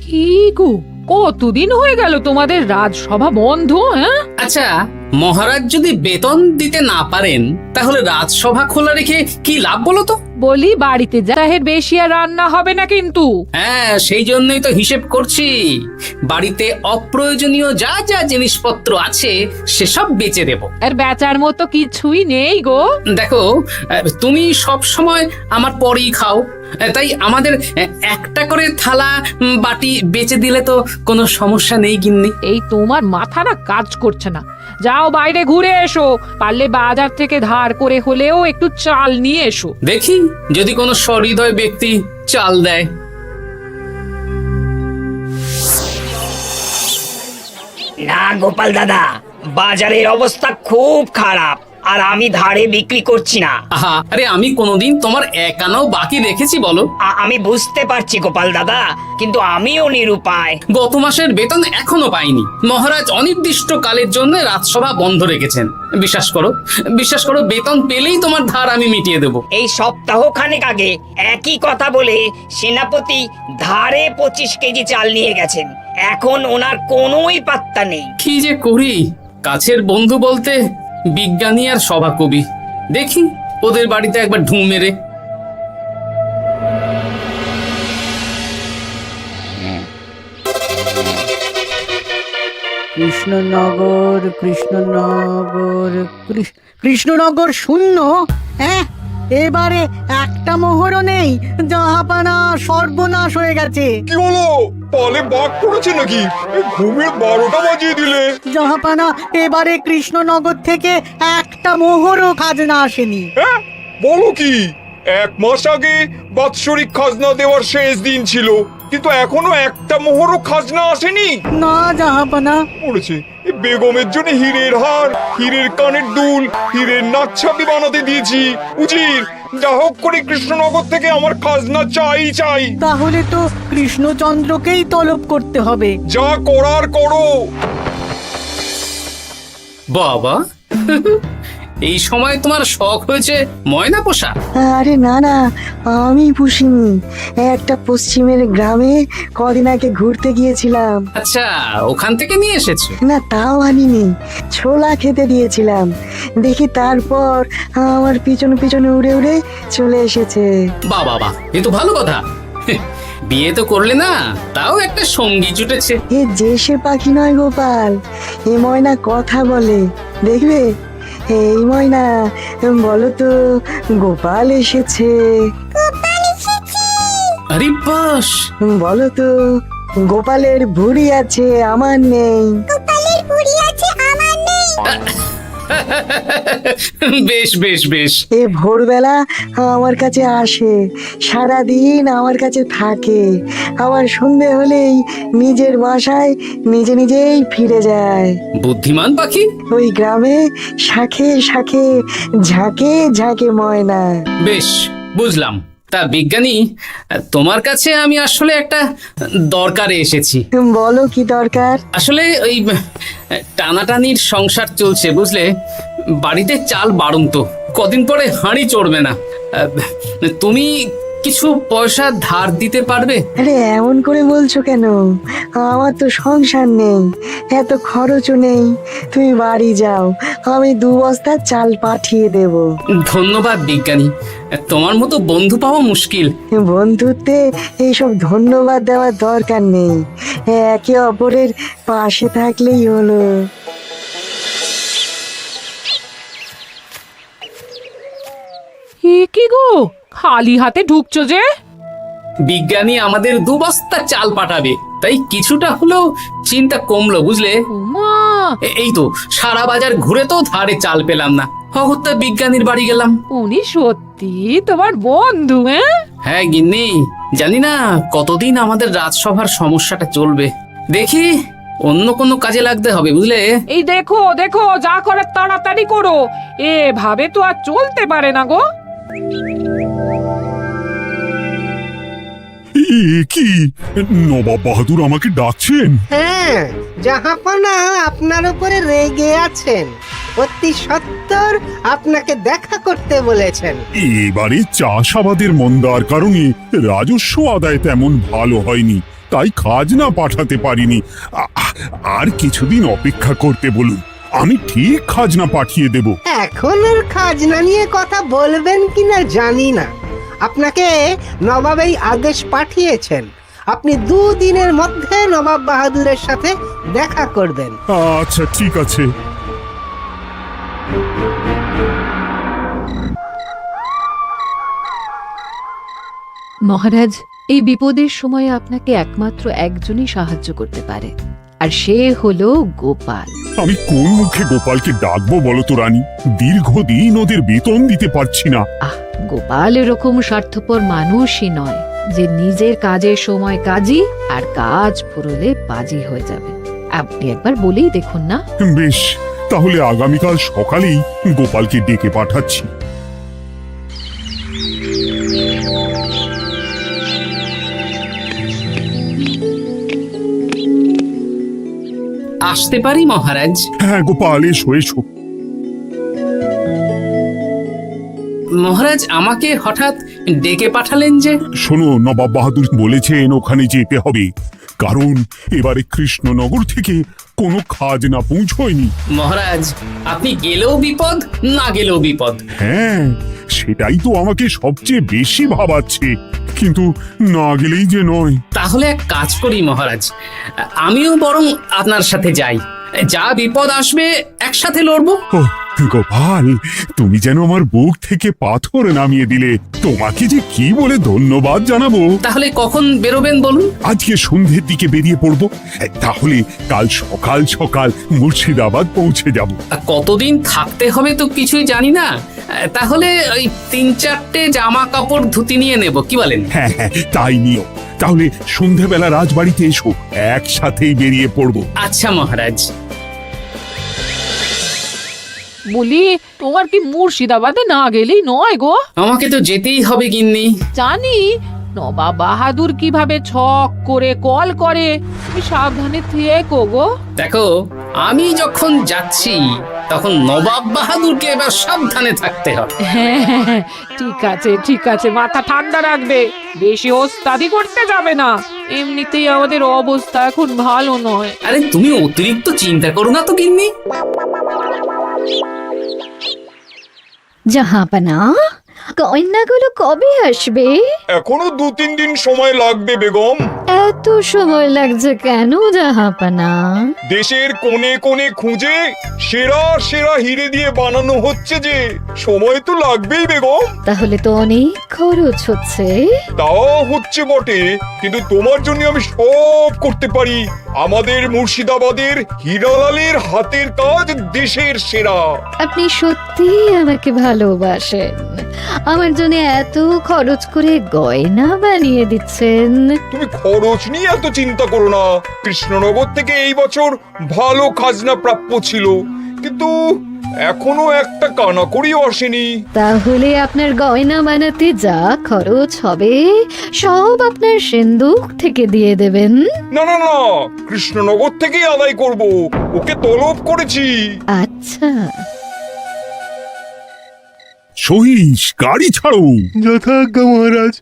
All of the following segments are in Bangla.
কি গো, কতদিন হয়ে গেল তোমাদের রাজসভা বন্ধ? হ্যাঁ, আচ্ছা, মহারাজ যদি বেতন দিতে না পারেন তাহলে রাজসভা খোলা রেখে কি লাভ বলো তো? বলি বাড়িতে যাহের বেশি আর রান্না হবে না কিন্তু। হ্যাঁ, সেই জন্যই তো হিসেব করছি। বাড়িতে অপ্রয়োজনীয় যা যা জিনিসপত্র আছে সেসব বেচে দেব। আর বেচার মতো কিছুই নেই গো। দেখো, তুমি সব সময় আমার পরেই খাও, তাই আমাদের একটা করে থালা বাটি বেচে দিলে তো কোনো সমস্যা নেই গিন্নি। এই তোমার মাথা না কাজ করছে না। যাও বাইরে ঘুরে এসো, পারলে বাজার থেকে ধার করে হলেও একটু চাল নিয়ে এসো। দেখি যদি কোনো সহৃদয় ব্যক্তি চাল দেয়। না গোপাল দাদা, বাজারের অবস্থা খুব খারাপ, আর আমি ধারে বিক্রি করছি না। আহা, আরে আমি কোনোদিন তোমার এক আনাও বাকি রেখেছি বলো? আমি বুঝতে পারছি গোপাল দাদা, কিন্তু আমিও নিরুপায়। গত মাসের বেতন এখনো পাইনি। মহারাজ অনির্দিষ্ট কালের জন্য রাজসভা বন্ধ রেখেছেন। বিশ্বাস করো, বিশ্বাস করো, বেতন পেলেই তোমার ধার আমি মিটিয়ে দেব। এই সপ্তাহ খানেক আগে একই কথা বলে সেনাপতি ধারে 25 কেজি চাল নিয়ে গেছেন। এখন ওনার কোনোই পাত্তা নেই। কি যে করি, কাছের বন্ধু বলতে বিজ্ঞানী আর সভাকবি। দেখি ওদের বাড়িতে একবার ঢুঁ মেরে। কৃষ্ণনগর কৃষ্ণনগর কৃষ্ণনগর শূন্য। হ্যাঁ, এবারে একটা মোহরও নেই। জাহাপানা সর্বনাশ হয়ে গেছে। কি হলো? পালে বাঘ পড়েছে নাকি? ঘুমের 12টা বাজিয়ে দিলে। জাহাপানা, এবারে কৃষ্ণনগর থেকে একটা মোহরও খাজনা আসেনি। হ্যাঁ, বলো কি? 1 মাস আগে বাৎসরিক খাজনা দেওয়ার শেষ দিন ছিল, কিন্তু এখনো একটা মোহরও খাজনা আসেনি। না জাহাপানা। পড়েছে বেগমের জন্য হীরের হার, হীরের কানের দুল, হীরের নাকছাবি বানাতে দিয়েছি। উজির, যা হোক করে কৃষ্ণনগর থেকে আমার খাজনা চাই চাই। তাহলে তো কৃষ্ণচন্দ্রকেই তলব করতে হবে। যা করার করো। বাবা, এই সময় তোমার শখ হয়েছে ময়না পোষা? আরে না না, আমি পুষিনি। একটা পশ্চিমের গ্রামে কদিন আগে ঘুরতে গিয়েছিলাম। আচ্ছা, ওখান থেকে নিয়ে এসেছো? না, তাও আনিনি, ছোলা খেতে দিয়েছিলাম। দেখি তারপর আমার পিছনে পিছনে উড়ে উড়ে চলে এসেছে। বাবা বাহ, এ তো ভালো কথা। বিয়ে তো করলে না, তাও একটা সঙ্গী জুটেছে। এ যে সে পাখি নয় গোপাল, এ ময়না কথা বলে, দেখবে। এই ময়না, বলো তো গোপাল এসেছে। আরে বাস, বলো তো গোপালের ভুঁড়ি আছে আমার নেই। বেশ বেশ বেশ। এ ভোরবেলা আমার কাছে আসে, সারাদিন আমার কাছে থাকে, আবার সন্ধে হলেই নিজের বাসায় নিজে নিজেই ফিরে যায়। বুদ্ধিমান পাখি। ওই গ্রামে শাখে শাখে ঝাঁকে ঝাঁকে ময়না। বেশ, বুঝলাম। তা বিজ্ঞানী, তোমার কাছে আমি আসলে একটা দরকারে এসেছি। বলো কি দরকার? আসলে ওই টানাটানির সংসার চলছে, বুঝলে। বাড়িতে চাল বাড়ন্ত, কদিন পরে হাঁড়ি চড়বে না। তুমি কিছু পয়সা ধার দিতে পারবে? আরে এমন করে বলছো কেন? আমার তো সংসার নেই, এত খরচও নেই। তুমি বাড়ি যাও, আমি 2 বস্তা চাল পাঠিয়ে দেব। ধন্যবাদ বিজ্ঞানী, তোমার মতো বন্ধু পাওয়া মুশকিল। বন্ধুত্বে এইসব ধন্যবাদ দেওয়ার দরকার নেই, একে অপরের পাশে থাকলেই হলো। এ কি গো, খালি হাতে ঢুকছো যে? বিজ্ঞানী আমাদের 2 বস্তা চাল পাঠাবে, তাই কিছুটা হলেও চিন্তা কমলো, বুঝলে। ওমা, এই তো সারা বাজার ঘুরে তো ধারে চাল পেলাম না। অগত্যা বিজ্ঞানীর বাড়ি গেলাম। উনি সত্যি তোমার বন্ধু? হ্যাঁ গিন্নি, জানি না কতদিন আমাদের রাজসভার সমস্যাটা চলবে। দেখি অন্য কোনো কাজে লাগতে হবে, বুঝলে। এই দেখো দেখো, যা করার তাড়াতাড়ি করো, এভাবে তো আর চলতে পারে না গো। কি নবাব বাহাদুর আমাকে ডাকছেন? হ্যাঁ, জাহাপনা আপনার উপরে রেগে আছেন। অতি সত্বর আপনাকে দেখা করতে বলেছেন। এবারে চাষাবাদের মন্দার কারণে রাজস্ব আদায় তেমন ভালো হয়নি, তাই খাজনা পাঠাতে পারিনি। আর কিছুদিন অপেক্ষা করতে বলুন, আমি ঠিক খাজনা পাঠিয়ে দেব। এখন আর খাজনা নিয়ে কথা বলবেন কিনা জানি না। আপনাকে নবাব এই আদেশ পাঠিয়েছেন, আপনি 2 দিনের মধ্যে নবাব বাহাদুরের সাথে দেখা করবেন। আচ্ছা ঠিক আছে। মহারাজ, এই বিপদের সময়ে আপনাকে একমাত্র একজনই সাহায্য করতে পারে, আর সে হলো গোপাল। আমি কোন মুখে গোপালকে ডাকবো বলো তো রানী? দীর্ঘদিন ওদের বেতন দিতে পারছি না। গোপাল এরকম স্বার্থপর মানুষই নয় যে নিজের কাজের সময় কাজী আর কাজ ফুরলে বাজি হয়ে যাবে। আপনি একবার বলেই দেখুন না। বেশ, তাহলে আগামীকাল সকালেই গোপালকে ডেকে পাঠাচ্ছি। আসতে পারি মহারাজ? হ্যাঁ গোপাল, এসো এসো। মহারাজ, আমাকে হঠাৎ ডেকে পাঠালেন যে? শোনো, নবাব বাহাদুর বলেছেন ওখানে যেতে হবে, কারণ এবারে কৃষ্ণনগর থেকে কোনো খাজনা পৌঁছয়নি। মহারাজ, আপনি গেলেও বিপদ, না গেলেও বিপদ। হ্যাঁ, সেটাই তো আমাকে সবচেয়ে বেশি ভাবাচ্ছে, কিন্তু না গেলেই যে নয়। তাহলে এক কাজ করি মহারাজ, আমিও বরং আপনার সাথে যাই। যা বিপদ আসবে একসাথে লড়বো। ও গোপাল, তুমি যেন আমার বুক থেকে পাথর নামিয়ে দিলে। তোমাকে যে কি বলে ধন্যবাদ জানাবো। তাহলে কখন বেরোবেন বলুন? আজকে সন্ধ্যের দিকে বেরিয়ে পড়বো, তাহলে কাল সকাল সকাল মুর্শিদাবাদ পৌঁছে যাব। কতদিন থাকতে হবে তো কিছুই জানি না, তাহলে ওই 3-4টে জামা কাপড় ধুতি নিয়ে নেব, কি বলেন? হ্যাঁ হ্যাঁ, তাই নিও। তাহলে সন্ধ্যাবেলা রাজবাড়িতে এসো, একসাথেই বেরিয়ে পড়বো। আচ্ছা মহারাজ। বলি, তোমার কি মুর্শিদাবাদে না গেলেই নয় গো? আমাকে তো যেতেই হবে গিন্নি। জানি নবাব বাহাদুর কিভাবে ছক করে কল করে, তুমি সাবধানে থেকো গো। দেখো, আমি যখন যাচ্ছি তখন নবাব বাহাদুরকে এবার সাবধানে থাকতে হবে। হ্যাঁ, ঠিক আছে ঠিক আছে, মাথা ঠান্ডা রাখবে, বেশি ওস্তাদি করতে যাবে না। এমনিতেই আমাদের অবস্থা এখন ভালো নয়। আরে তুমি অতিরিক্ত চিন্তা করো না তো গিন্নি। জাহাপনা, গয়নাগুলো কবে আসবে? এখনো 2-3 দিন সময় লাগবে বেগম। এত সময় লাগছে কেন জাহাপনা? দেশের কোণে কোণে খুঁজে সেরা সেরা হিরে দিয়ে বানানো হচ্ছে, যে সময় তো লাগবেই বেগম। তাহলে তো অনেক খরচ হচ্ছে। তাও হচ্ছে বটে, কিন্তু তোমার জন্য আমি সব করতে পারি। আমাদের মুর্শিদাবাদের হীরালালের হাতের কাজ দেশের সেরা। আপনি সত্যি আমাকে ভালোবাসেন, আমার জন্য এত খরচ করে গয়না বানিয়ে দিচ্ছেন। তুমি খরচ নিয়ে এত চিন্তা করো না। কৃষ্ণনগর থেকে এই বছর ভালো খাজনা প্রাপ্য ছিল, কিন্তু এখনো একটা কানাকড়িও আসেনি। তাহলে আপনার গয়না বানাতে যা খরচ হবে সব আপনার সিন্ধুক থেকে দিয়ে দেবেন? না না না, কৃষ্ণনগর থেকেই আদায় করব, ওকে তলব করেছি। আচ্ছা, সহিস, গাড়ি ছাড়ো। যথাজ্ঞা মহারাজ।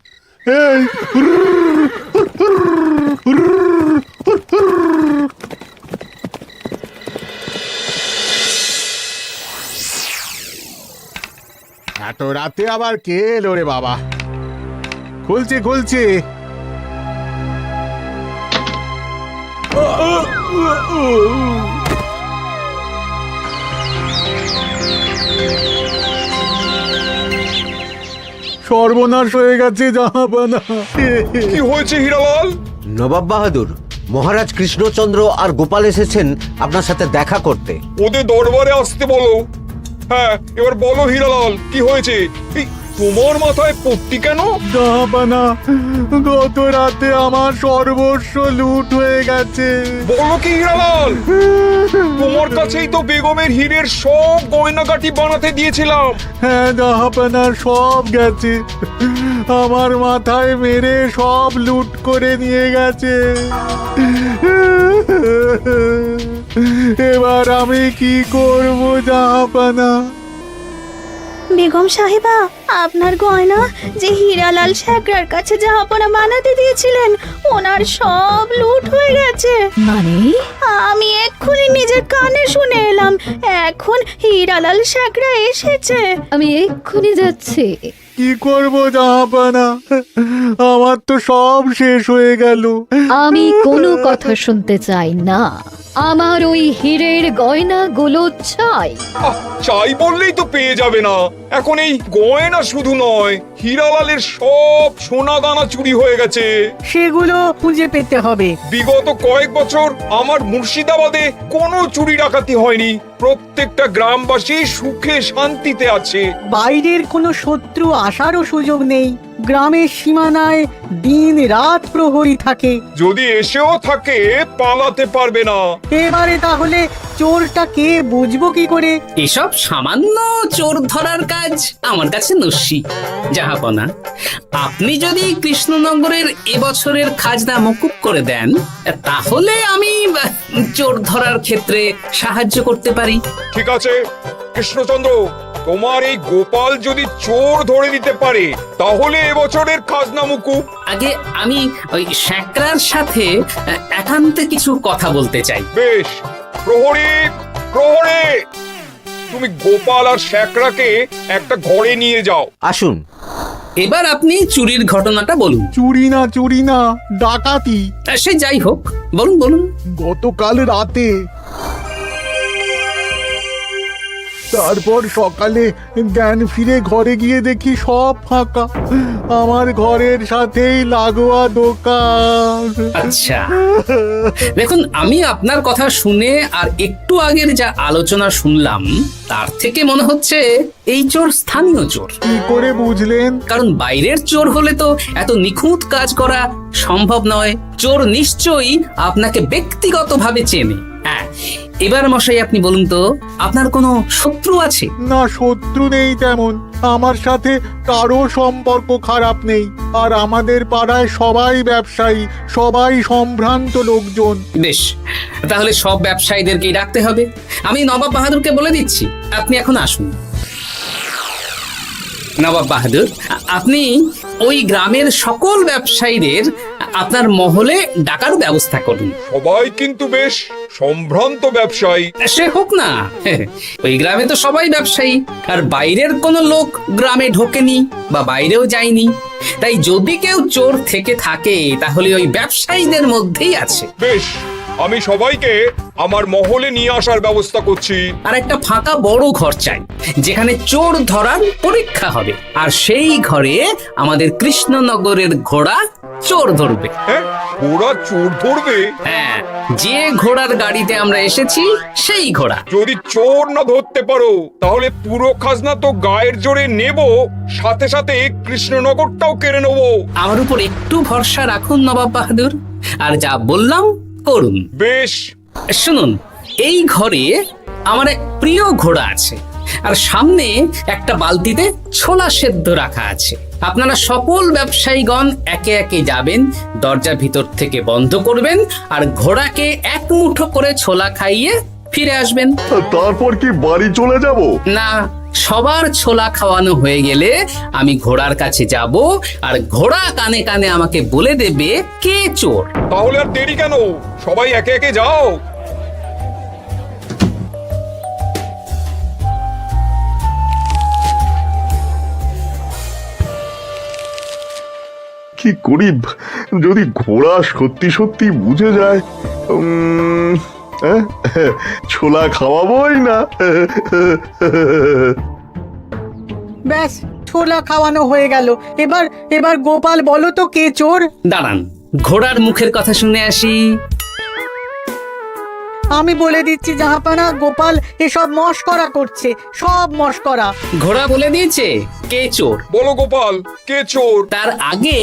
এত রাতে আবার কে এলো রে বাবা? খুলছি খুলছি। সর্বনাশ হয়ে গেছে জাহাপানা। কি হয়েছে হীরালাল? নবাব বাহাদুর, মহারাজ কৃষ্ণচন্দ্র আর গোপাল এসেছেন আপনার সাথে দেখা করতে। ওদের দরবারে আসতে বলো। হ্যাঁ, এবার বলো হীরালাল, কি হয়েছে? এই, তোমার মাথায় পট্টি কেন? জাহাপানা, গত রাতে আমার সর্বস্ব লুট হয়ে গেছে। বলো কি হীরালাল? তোমার কাছেই তো বেগমের হীরের সব গয়নাগাটি বানাতে দিয়েছিলাম। হ্যাঁ জাহাপানা, সব গেছে। আমার মাথায় মেরে সব লুট করে নিয়ে গেছে। এবার আমি কি করব জাহাপানা? বেগম সাহেবা, আপনার গয়না যে হীরালাল শেখরার কাছে জাহাপনা বানাতে দিয়েছিলেন, ওনার সব লুট হয়ে গেছে। মানে আমি এক্ষুনি নিজের কানে শুনে এলাম, এখন হীরালাল শেখরা এসেছে। আমি এক্ষুনি যাচ্ছি। কি করব জাহাপানা, আমার তো সব শেষ হয়ে গেল। আমি কোনো কথা শুনতে চাই না, আমার ওই হীরের গয়নাগুলো চাই। চাই বললেই তো পেয়ে যাবে না। এখন এই গয়না শুধু নয়, হীরালালের সব সোনা দানা চুরি হয়ে গেছে। সেগুলো খুঁজে পেতে হবে। বিগত কয়েক বছর আমার মুর্শিদাবাদে কোনো চুরি ডাকাতি হয়নি। প্রত্যেকটা গ্রামবাসী সুখে শান্তিতে আছে। বাইরের কোনো শত্রু আসারও সুযোগ নেই। গ্রামের সীমানায় দিন রাত প্রহরী থাকে। যদি এসেও থাকে, পালাতে পারবে না। এবারে তাহলে চোরটা কে বুঝবো কি করে? এসব সামান্য চোর ধরার কাজ আমার কাছে নস্যি। জাহাপনা, আপনি যদি কৃষ্ণনগরের এবছরের খাজনা মকুব করে দেন, তাহলে আমি চোর ধরার ক্ষেত্রে সাহায্য করতে পারি। ঠিক আছে কৃষ্ণচন্দ্র, তোমার এই গোপাল যদি চোর ধরে দিতে পারে, তাহলে এবছরের খাজনা মুকুব। আগে আমি ওই শেখরার সাথে একান্তে কিছু কথা বলতে চাই। বেশ, প্রহরী প্রহরী, তুমি গোপাল আর শেখরাকে একটা ঘরে নিয়ে যাও। আসুন। এবার আপনি চুরির ঘটনাটা বলুন। চুরি না, ডাকাতি। সে যাই হোক, বলুন বলুন। গতকাল রাতে, তারপর সকালে জ্ঞান ফিরে ঘরে গিয়ে দেখি সব ফাঁকা। আমার ঘরের সাথেই লাগোয়া দোকান। আচ্ছা, দেখুন, আমি আপনার কথা শুনে আর একটু আগের যা আলোচনা শুনলাম, তার থেকে মনে হচ্ছে এই চোর স্থানীয় চোর। কি করে বুঝলেন? কারণ বাইরের চোর হলে তো এত নিখুঁত কাজ করা সম্ভব নয়। চোর নিশ্চয়ই আপনাকে ব্যক্তিগতভাবে চেনে। হ্যাঁ, এবার মশাই আপনি বলুন তো, আপনার কোনো শত্রু আছে? না, শত্রু নেই তেমন। আমার সাথে কারো সম্পর্ক খারাপ নেই। আর আমাদের পাড়ায় সবাই ব্যবসায়ী, সবাই সম্ভ্রান্ত লোকজন। বেশ, তাহলে সব ব্যবসায়ীদেরকেই ডাকতে হবে। আমি নবাব বাহাদুরকে বলে দিচ্ছি, আপনি এখন আসুন। নবাব বাহাদুর, আপনি ওই গ্রামের সকল ব্যবসায়ীদের আপনার মহলে ডাকার ব্যবস্থা করুন। সবাই কিন্তু বেশ সম্ভ্রান্ত ব্যবসায়ী। সে হোক না, ওই গ্রামে তো সবাই ব্যবসায়ী, আর বাইরের কোনো লোক গ্রামে ঢোকেনি বা বাইরেও যায়নি। তাই যদি কেউ চোর থেকে থাকে, তাহলে ওই ব্যবসায়ীদের মধ্যেই আছে। বেশ, আমি সবাইকে আমার মহলে নিয়ে আসার ব্যবস্থা করছি। আর একটা ফাঁকা বড় ঘর চাই, যেখানে চোর ধরার পরীক্ষা হবে। আর সেই ঘরে আমাদের কৃষ্ণনগরের ঘোড়া চোর ধরবে। হ্যাঁ, ঘোড়া চোর ধরবে? হ্যাঁ, যে ঘোড়ার গাড়িতে আমরা এসেছি সেই ঘোড়া। যদি চোর না ধরতে পারো, তাহলে পুরো খাজনা তো গায়ের জোরে নেব, সাথে সাথে কৃষ্ণনগরটাও কেড়ে নেব। আমার উপর একটু ভরসা রাখুন নবাব বাহাদুর, আর যা বললাম করুন। বেশ, শুনুন, এই ঘরে আমার এক প্রিয় ঘোড়া আছে, আর সামনে একটা বালতিতে ছোলা সেদ্ধ রাখা আছে। আপনারা সকল ব্যবসায়ীগণ একে একে যাবেন, দরজা ভিতর থেকে বন্ধ করবেন, আর ঘোড়াকে এক মুঠো করে ছোলা খাইয়ে ফিরে আসবেন। তারপর কি বাড়ি চলে যাব? না, সবার ছোলা খাওয়ানো হয়ে গেলে আমি ঘোড়ার কাছে যাব, আর ঘোড়া কানে কানে আমাকে বলে দেবে কে চোর। তাহলে আর দেরি কেন, সবাই একে একে যাও। কি করি যদি ঘোড়া সত্যি সত্যি বুঝে যায়? ছোলা খাওয়াবোই না। ব্যাস, ছোলা খাওয়ানো হয়ে গেল। এবার গোপাল বলো তো কে চোর? দাঁড়ান, ঘোড়ার মুখের কথা শুনে আসি। আমি বলে দিচ্ছি জাহাপানা, গোপাল এসব মশকরা করছে, সব মশকরা। ঘোড়া বলে দিয়েছে কে চোর। বলো গোপাল, কে চোর? তার আগে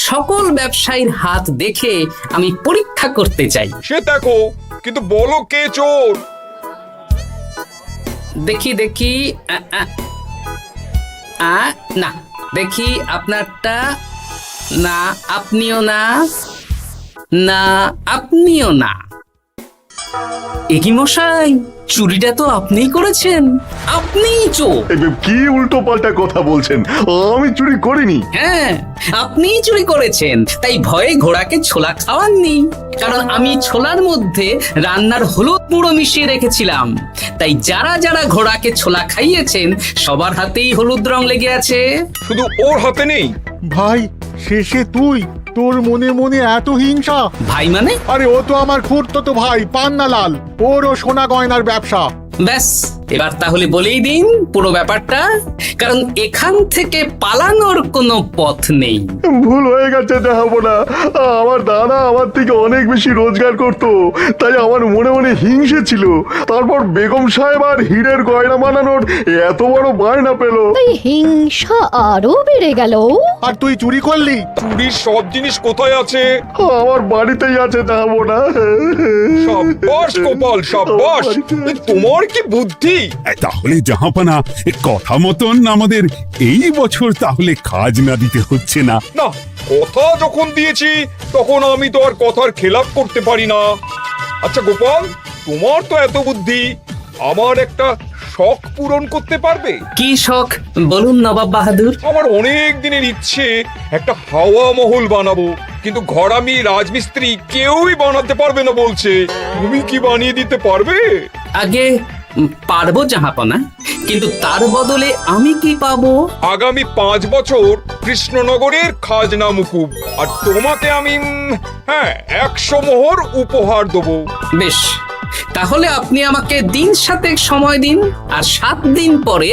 সকল ব্যবসায়ীর হাত দেখে আমি পরীক্ষা করতে চাই। সে দেখো, কিন্তু বলো কে চোর? দেখি না, দেখি আপনারটা। না, আপনিও না। না, আপনিও না। একি মশাই, চুরিটা তো আপনিই করেছেন, আপনিই চোর। কি উল্টো পাল্টা কথা বলছেন? আমি চুরি করিনি। হ্যাঁ, আপনিই চুরি করেছেন, তাই ভয়ে ঘোড়াকে ছোলা খাওয়াননি। কারণ আমি ছোলার মধ্যে রান্নার হলুদ গুঁড়ো মিশিয়ে রেখেছিলাম, তাই যারা যারা ঘোড়াকে ছোলা খাইয়েছেন সবার হাতেই হলুদ রং লেগে আছে। শুধু ওর হাতে নেই। ভাই, শেষে তুই? তোর মনে মনে এত হিংসা? ভাই মানে? আরে ও তো আমার খুড়তো ভাই পান্নালাল, ওরও সোনা গয়নার ব্যবসা। ব্যাস, এবার তাহলে বলেই দিন পুরো ব্যাপারটা, কারণ এখান থেকে পালানোর কোনো পথ নেই। ভুল হয়ে গেছে জাহাপনা, আমার দাদা আমার থেকে অনেক বেশি রোজগার করত, তাই আমার মনে মনে হিংসে ছিল। তারপর বেগম সাহেব আর হীরের গয়না বানানোর এত বড় বায়না পেল, তাই হিংসা আরো বেড়ে গেল। আর তুই চুরি করলি? চুরির সব জিনিস কোথায় আছে? আমার বাড়িতেই আছে জাহাপনা। সাব্বাস গোপাল, সাব্বাস। তোমার কি বুদ্ধি! তাহলে জাহাপানা, কথা মতন আমাদের এই বছর তাহলে খাজনা দিতে হচ্ছে না। না, কথা যখন দিয়েছি তখন আমি তো আর কথার খেলাপ করতে পারি না। আচ্ছা গোপাল, তোমার তো এত বুদ্ধি, আমার একটা শখ পূরণ করতে পারবে? কি শখ বলুন নবাব বাহাদুর। আমার অনেক দিনের ইচ্ছে একটা হাওয়া মহল বানাবো, কিন্তু ঘরামি রাজমিস্ত্রি কেউই বানাতে পারবে না বলছে। তুমি কি বানিয়ে দিতে পারবে? আগে পারবো জাহাপনা, কিন্তু তার বদলে আমি কি পাবো? আগামী 5 বছর কৃষ্ণনগরের খাজনা মুকুব, আর তোমাকে আমি 100 মোহর উপহার দেবো। বেশ, তাহলে আপনি আমাকে দিন 7 সময় দিন, আর 7 দিন পরে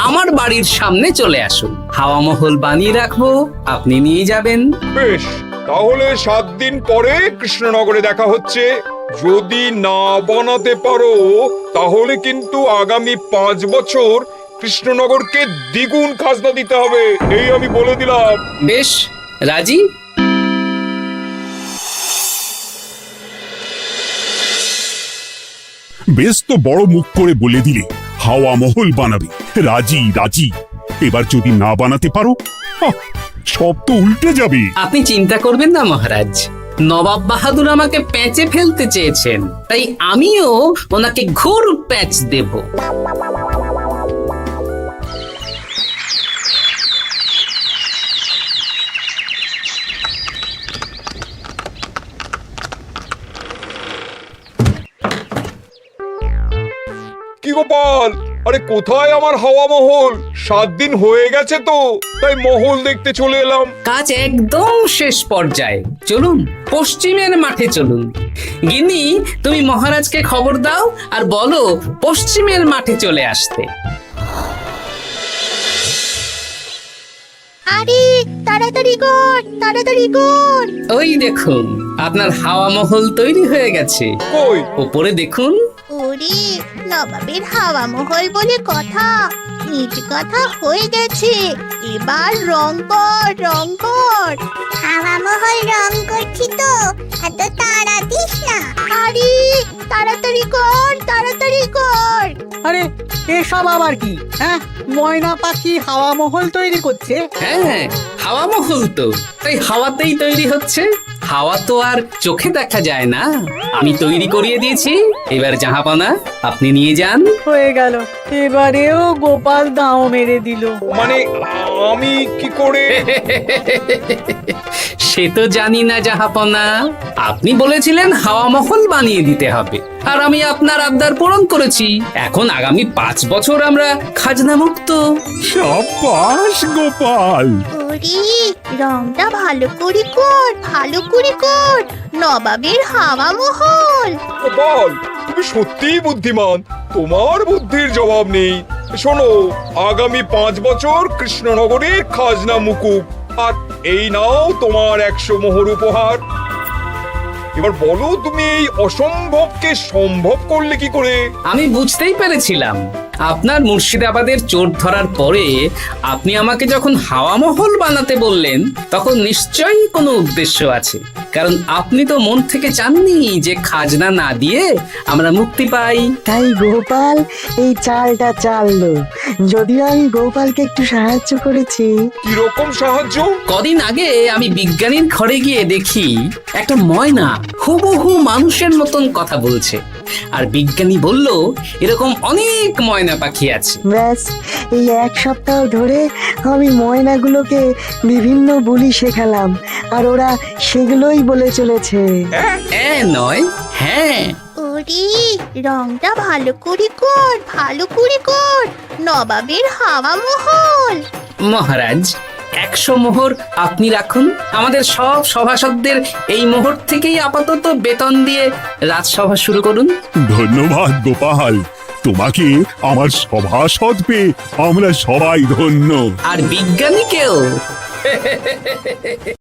আমার বাড়ির সামনে চলে আসুন। হাওয়া মহল বানিয়ে রাখবো, আপনি নিয়ে যাবেন। বেশ, তাহলে 7 দিন পরে কৃষ্ণনগরে দেখা হচ্ছে। যদি না বানাতে পারো তাহলে কিন্তু আগামী 5 বছর কৃষ্ণনগরকে দ্বিগুণ খাজনা দিতে হবে, এই আমি বলে দিলাম। বেশ, রাজি। বেশ তো বড় মুখ করে বলে দিলে হাওয়া মহল বানাবে। রাজি রাজি। এবার যদি না বানাতে পারো, সব তো উল্টে যাবে। আপনি চিন্তা করবেন না মহারাজ, নবাব বাহাদুর আমাকে প্যাঁচে ফেলতে চেয়েছেন, তাই আমিও ওনাকে ঘোর প্যাঁচ দেব। কি গোপাল, আরে কোথায় আমার হাওয়া মহল? 7 দিন হয়ে গেছে তো, তাই মহল দেখতে চলে এলাম। কাজ একদম শেষ পর্যায়ে, চলুন পশ্চিমের মাঠে চলুন। গিন্নি, তুমি মহারাজকে খবর দাও আর বলো পশ্চিমের মাঠে চলে আসতে। আরে তাড়াতাড়ি কর, তাড়াতাড়ি কর। ওই দেখুন, আপনার হাওয়া মহল তৈরি হয়ে গেছে। কই? উপরে দেখুন। ওরে, নবাবের হাওয়া মহল বলে কথা, নিজ কথা হয়ে গেছে। এবার রং কর, রং কর। হাওয়া মহল রং করছি তো, এত তাড়া দিস না। আরে তাড়াতাড়ি কর, তাড়াতাড়ি কর। আরে এসব আবার কি? ময়না পাখি হাওয়া মহল তৈরি করছে? হ্যাঁ, হাওয়া মহল তো, তাই হাওয়াতেই তৈরি হচ্ছে। হাওয়া তো আর চোখে দেখা যায় না, আমি তৈরি করিয়ে দিয়েছি। এবার জাহাপানা, আপনি নিয়ে যান। হয়ে গেল, এবারেও গোপাল দাও মেরে দিল। মানে আমি কি করে? সে তো জানি না জাহাপনা, আপনি বলেছিলেন হাওয়া মহল বানিয়ে দিতে হবে, আর আমি আপনার আবদার পূরণ করেছি। এখন আগামী 5 বছর আমরা খাজনা মুক্ত। সাব্বাস গোপাল। ওরে, রংটা ভালো করে কর, ভালো করে কর। নবাবের হাওয়া মহল। গোপাল, তুমি সত্যিই বুদ্ধিমান, তোমার বুদ্ধির জবাব নেই। শোনো, আগামী 5 বছর কৃষ্ণনগরের খাজনা মুকুব, আর এই নাও তোমার 100 মোহর উপহার। এবার বলো, তুমি এই অসম্ভবকে সম্ভব করলে কি করে? আমি বুঝতেই পেরেছিলাম, আপনার মুর্শিদাবাদের চোর ধরার পরে আপনি আমাকে যখন হাওয়া মহল বানাতে বললেন, তখন নিশ্চয়ই কোনো উদ্দেশ্য আছে। কারণ আপনি তো মন থেকে চাননি যে খাজনা না দিয়ে আমরা মুক্তি পাই। তাই গোপাল এই চালটা চাললো। যদিও আমি গোপালকে একটু সাহায্য করেছি। কিরকম সাহায্য? কদিন আগে আমি বিজ্ঞানীর ঘরে গিয়ে দেখি একটা ময়না হুবহু মানুষের মতন কথা বলছে। আর বিজ্ঞানী বলল এরকম অনেক ময়না পাখি আছে। ব্যাস এই এক সপ্তাহ ধরে আমি ময়নাগুলোকে বিভিন্ন বুলি শেখালাম, আর ওরা সেগুলোই বলে চলেছে। নয়, হ্যাঁ। ওরে রংটা ভালো করে কর, ভালো করে কর, নবাবের হাওয়া মহল। মহারাজ 100 মোহর আপনি রাখুন। আমাদের সব সভাসদদের এই মোহর থেকেই আপাতত বেতন দিয়ে রাজসভা শুরু করুন। ধন্যবাদ গোপাল, তোমাকে আমার সভাসদ পেয়ে আমরা সবাই ধন্য। আর বিজ্ঞানীকেও।